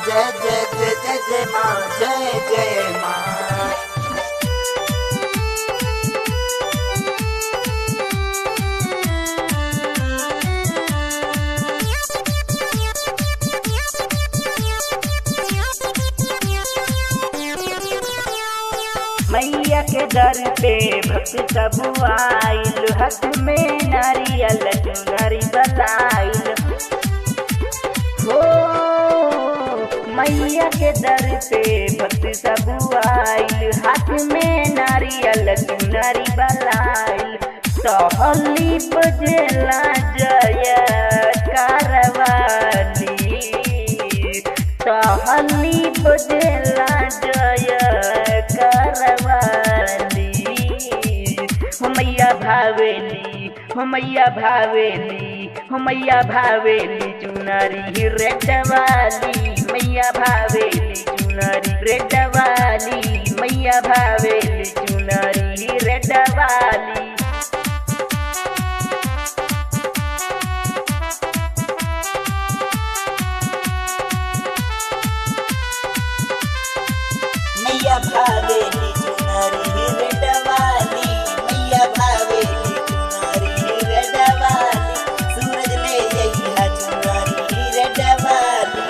जय जय जय जय जय माँ, जय जय माँ। मैया के दर पे भक्त सब आइल, हाथ में नारियल चुनरी बलाइल हो। मैया के दर पे भक्त सब आइल, हाथ में नारियल चुनरी बलाइल। सहली बजेला जय कारवाली, सहली बजेला जय कारवाली। हो मैया भावेली, हो मैया भावेली, हो मैया भावेली चुनरी रेड वाली। मैया भावेली चुनरी रेड वाली, मैया भावेली चुनरी रेड वाली। मैया भावेली चुनरी रेड वाली, मैया भावेली चुनरी रेड वाली। सूरज ले जइहा चुनरी रेड वाली।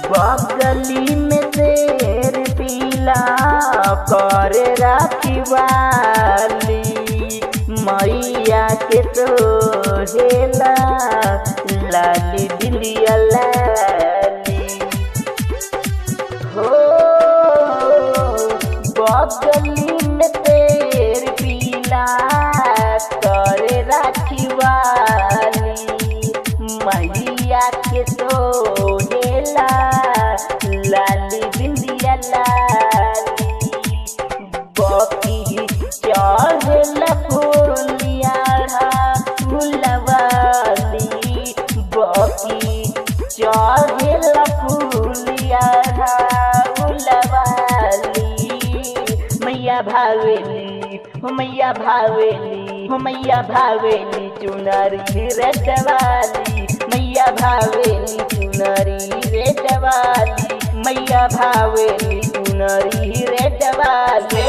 बगली में शेर पीला कर राखी वाली, मैया के सोहेला लाली बिलिया लाली हो। बगली में शेर पीला कर राखी वाली, मैया के सोहेला लाली बिंदिया लाली। बकी चढ़ेला फूलिया फूलवाली, बकी चढ़ेला फूलिया फूलवाली। मैया भावेली, हो मैया भावेली, हो मैया भावेली चुनरी रेड वाली। मैया भावेली चुनरी रेड वाली, मैया भावेली चुनरी रेड वाली।